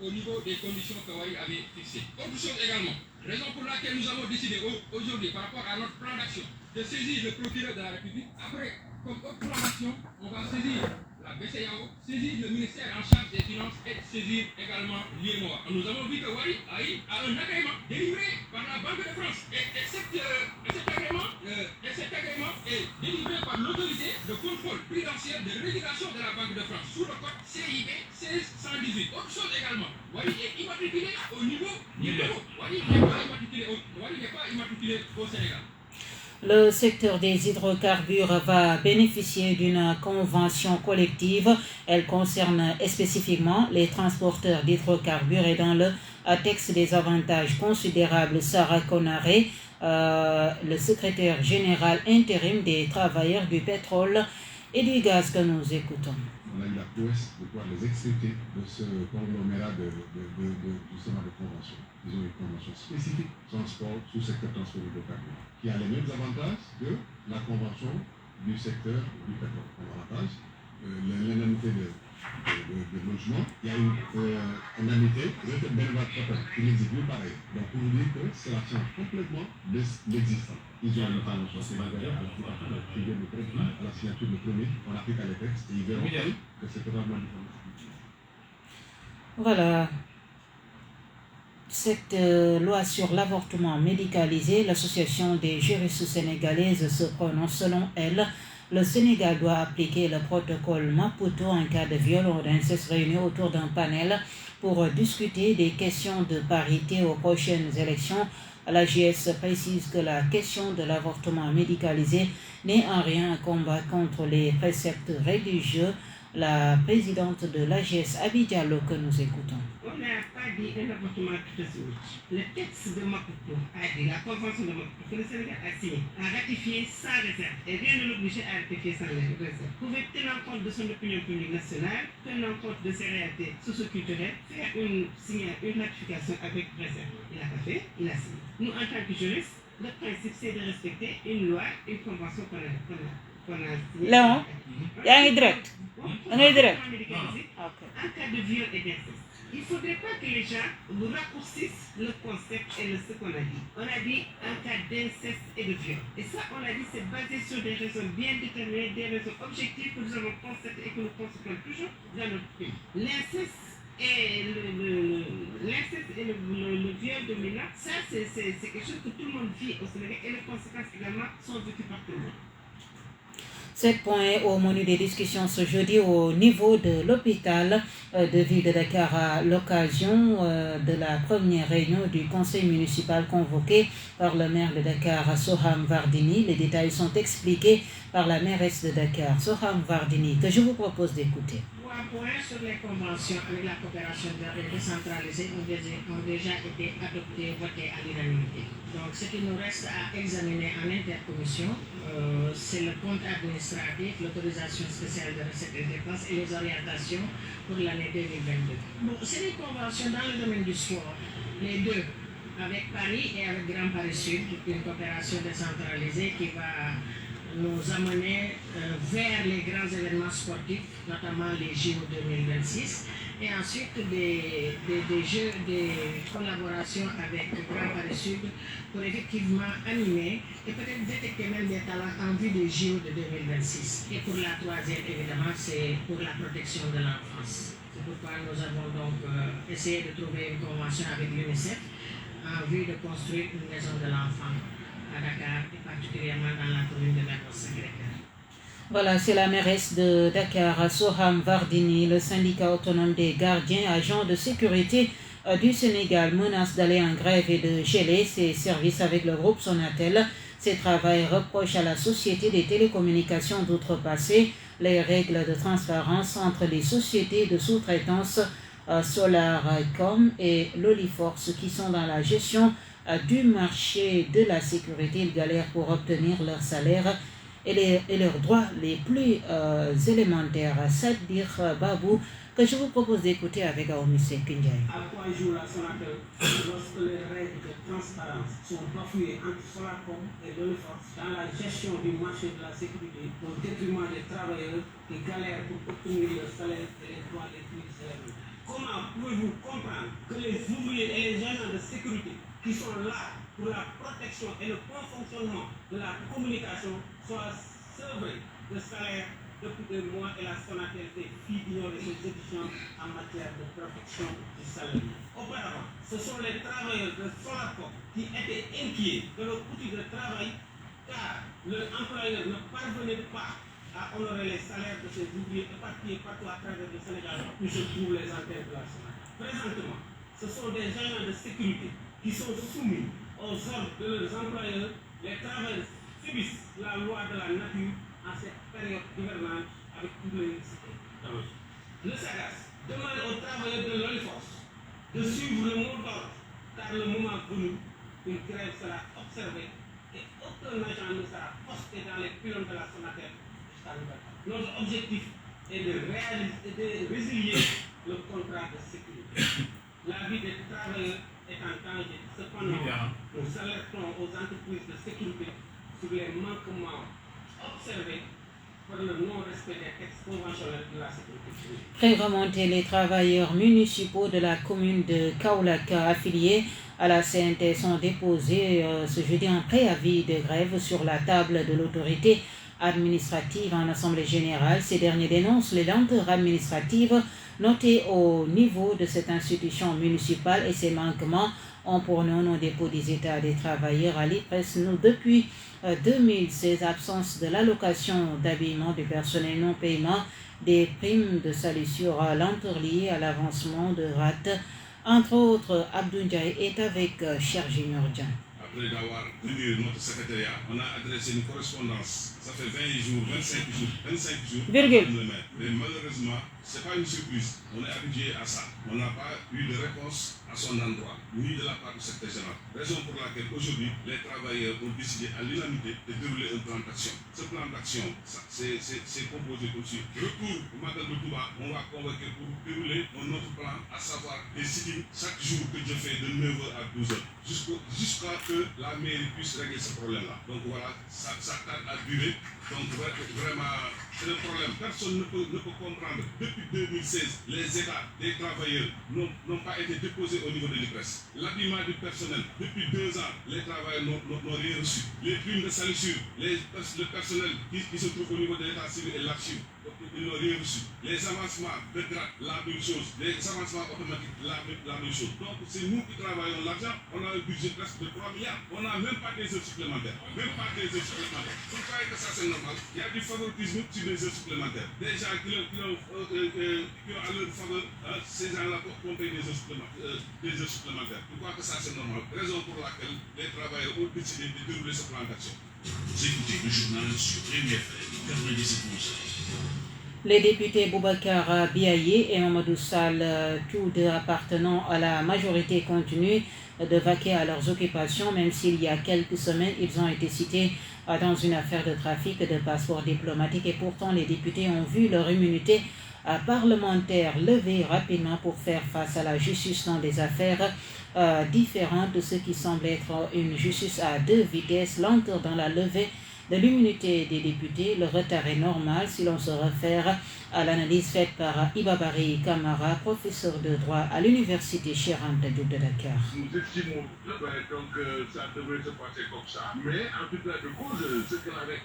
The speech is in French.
au niveau des conditions que Wari avait fixées. Autre chose également, raison pour laquelle nous avons décidé aujourd'hui, par rapport à notre plan d'action, de saisir le procureur de la République. Après, comme autre plan d'action, on va saisir la BCEAO, saisir le ministère en charge des Finances et saisir également l'IMOA. Nous avons vu que Wari a un agrément délivré par la Banque de France. Et cet agrément est délivré par l'autorité de contrôle prudentiel de régulation de la Banque de France sous le code CIB 16118. Autre chose également, Wari est immatriculé au niveau du Togo. Wari n'est pas immatriculé au Sénégal. Le secteur des hydrocarbures va bénéficier d'une convention collective. Elle concerne spécifiquement les transporteurs d'hydrocarbures et dans le texte des avantages considérables, Sarah Konaré, le secrétaire général intérim des travailleurs du pétrole et du gaz que nous écoutons. On a eu la prouesse de pouvoir les excepter de ce conglomérat justement de convention. Ils ont une convention spécifique transport, sous-secteur transport hydrocarbures, qui a les mêmes avantages que la convention du secteur du pétrole. Comme avantage, l'indemnité de logement, il y a une indemnité de bénévolat qui n'existe plus pareil. Donc pour vous dire que cela tient complètement de l'existant. Ils ont une convention sémantaire à la signature de premier, on applique à les textes et ils verront que c'est totalement différent. Voilà. Cette loi sur l'avortement médicalisé, l'association des juristes sénégalaises se prononce. Selon elle, le Sénégal doit appliquer le protocole Maputo en cas de viol ou d'inceste réunis autour d'un panel pour discuter des questions de parité aux prochaines élections. L'AGS précise que la question de l'avortement médicalisé n'est en rien un combat contre les préceptes religieux. La présidente de l'AGS, Abi Diallo, que nous écoutons. On n'a pas dit un avortement tout. Le texte de Maputo a dit, la convention de Maputo que le Sénégal a signé, a ratifié sans réserve et rien ne l'obligeait à ratifier sans réserve. Pouvait tenir compte de son opinion publique nationale, tenir compte de ses réalités socio-culturelles, faire une ratification avec réserve. Il n'a pas fait, il a signé. Nous, en tant que juristes, le principe c'est de respecter une loi, une convention qu'on a signée. Léon, il y a un direct. En cas de viol et d'inceste, il ne faudrait pas que les gens raccourcissent le concept et ce qu'on a dit. On a dit en cas d'inceste et de viol. Et ça, on l'a dit, c'est basé sur des raisons bien déterminées, des raisons objectives que nous avons constatées et que nous constatons toujours dans notre pays. L'inceste et le viol de mineurs, ça, c'est quelque chose que tout le monde vit au Sénégal et les conséquences également sont vécues par tout le monde. 7 points au menu des discussions ce jeudi au niveau de l'hôpital de ville de Dakar à l'occasion de la première réunion du conseil municipal convoqué par le maire de Dakar, Soham Wardini. Les détails sont expliqués par la mairesse de Dakar, Soham Wardini, que je vous propose d'écouter. 3 points sur les conventions avec la coopération décentralisée ont déjà été adoptés, votés à l'unanimité. Donc ce qui nous reste à examiner en intercommission, c'est le compte administratif, l'autorisation spéciale de recettes et dépenses et les orientations pour l'année 2022. Bon, c'est des conventions dans le domaine du sport, les deux, avec Paris et avec Grand Paris Sud, une coopération décentralisée qui va nous amener vers les grands événements sportifs, notamment les JO 2026, et ensuite des jeux, des collaborations avec Grand Paris Sud pour effectivement animer et peut-être détecter même des talents en vue des JO de 2026. Et pour la troisième, évidemment, c'est pour la protection de l'enfance. C'est pourquoi nous avons donc essayé de trouver une convention avec l'UNICEF en vue de construire une maison de l'enfant à Dakar et particulièrement dans la commune de Mermoz-Sacré-Cœur. Voilà, c'est la mairesse de Dakar, Soham Wardini. Le syndicat autonome des gardiens, agents de sécurité du Sénégal, menace d'aller en grève et de geler ses services avec le groupe Sonatel. Ces travail reprochent à la société des télécommunications d'outrepasser les règles de transparence entre les sociétés de sous-traitance Solarcom et Loliforce qui sont dans la gestion du marché de la sécurité. Ils galèrent pour obtenir leur salaire et leurs droits les plus élémentaires. Sadir Babou, que je vous propose d'écouter avec Aomise Kindiaye. À quoi joue la Sonatel lorsque les règles de transparence sont bafouées entre Solarcom et Loliforce dans la gestion du marché de la sécurité au détriment des travailleurs qui galèrent pour obtenir leur salaire et les droits les plus élevés? comment pouvez-vous comprendre que les ouvriers et les agents de sécurité qui sont là pour la protection et le bon fonctionnement de la communication soient sevrés de salaire depuis des mois et la Sonatel défie d'ignorer ses exigences en matière de protection du salarié. Auparavant, ce sont les travailleurs de Solarco qui étaient inquiets de leur outil de travail car leur employeur ne parvenait pas à honorer les salaires de ses ouvriers éparpillés partout à travers le Sénégal où se trouvent les antennes de la Sonatel. Présentement, ce sont des agents de sécurité qui sont soumis aux ordres de leurs employeurs. Les travailleurs subissent la loi de la nature en cette période hivernale avec toutes les cités. Le SAGAS demande aux travailleurs de l'ONIFOS de suivre le mot d'ordre car le moment venu, une grève sera observée et aucun agent ne sera posté dans les pylônes de la Sonatel jusqu'à nouvel ordre. Notre objectif est de résilier le contrat de sécurité. La vie des travailleurs est en danger. Cependant, nous alertons aux entreprises de sécurité sur les manquements observés par le non-respect des textes conventionnels de la sécurité civile. Très remonté, les travailleurs municipaux de la commune de Kaolack affiliés à la CNTS ont déposé ce jeudi un préavis de grève sur la table de l'autorité administrative en Assemblée générale. Ces derniers dénoncent les lenteurs administratives notées au niveau de cette institution municipale et ces manquements ont pour nous nos dépôts des états des travailleurs à l'IPRES. Nous, depuis 2016, absence de l'allocation d'habillement du personnel, non-paiement des primes de salissure, lenteur liée à l'avancement de rate. Entre autres, Abdou Ndiaye est avec Cher Junior Dian. Après d'avoir tenu notre secrétariat, on a adressé une correspondance. Ça fait 20 jours, 25 jours. Virgule. Mais malheureusement, ce n'est pas une surprise. On est habitué à ça. On n'a pas eu de réponse à son endroit, ni de la part du secrétaire général. Raison pour laquelle aujourd'hui, les travailleurs ont décidé à l'unanimité de dérouler un plan d'action. Ce plan d'action, c'est composé aussi. Retour au Magal de Touba, on va convoquer pour dérouler un autre plan, à savoir des sittings chaque jour que je fais de 9h à 12h, jusqu'à que la mairie puisse régler ce problème-là. Donc voilà, ça tarde à durer. Donc vraiment, c'est le problème. Personne ne peut comprendre. Depuis 2016, les états des travailleurs n'ont pas été déposés au niveau de l'IPRES. L'habillement du personnel, depuis 2 ans, les travailleurs n'ont rien reçu. Les primes de salissure, le personnel qui se trouve au niveau de l'état civil et l'archive, ils n'ont rien reçu. Les avancements de grade, la même chose. Les avancements automatiques, la même chose. Donc c'est nous qui travaillons l'argent. On a un budget presque de 3 milliards. On n'a même pas des heures supplémentaires. Vous croyez que ça c'est normal? Il y a du favoritisme sur les heures supplémentaires. Des gens qui ont à leur faveur, ces gens-là ont payé des heures supplémentaires. Vous croyez que ça c'est normal? Raison pour laquelle les travailleurs ont décidé de dérouler ce plan d'action. Vous écoutez le journal sur Premier FM, 97.5. Les députés Boubacar Biaye et Mamadou Sall, tous deux appartenant à la majorité, continuent de vaquer à leurs occupations, même s'il y a quelques semaines, ils ont été cités dans une affaire de trafic de passeports diplomatiques et pourtant les députés ont vu leur immunité parlementaire levée rapidement pour faire face à la justice dans des affaires différentes de ce qui semble être une justice à 2 vitesses, lenteur dans la levée de l'immunité des députés. Le retard est normal si l'on se réfère à l'analyse faite par Ibabari Kamara, professeur de droit à l'université Cheikh Anta Diop de Dakar. Nous estimons que ça devrait se passer comme ça, mais en tout cas de cause, ce qu'on avait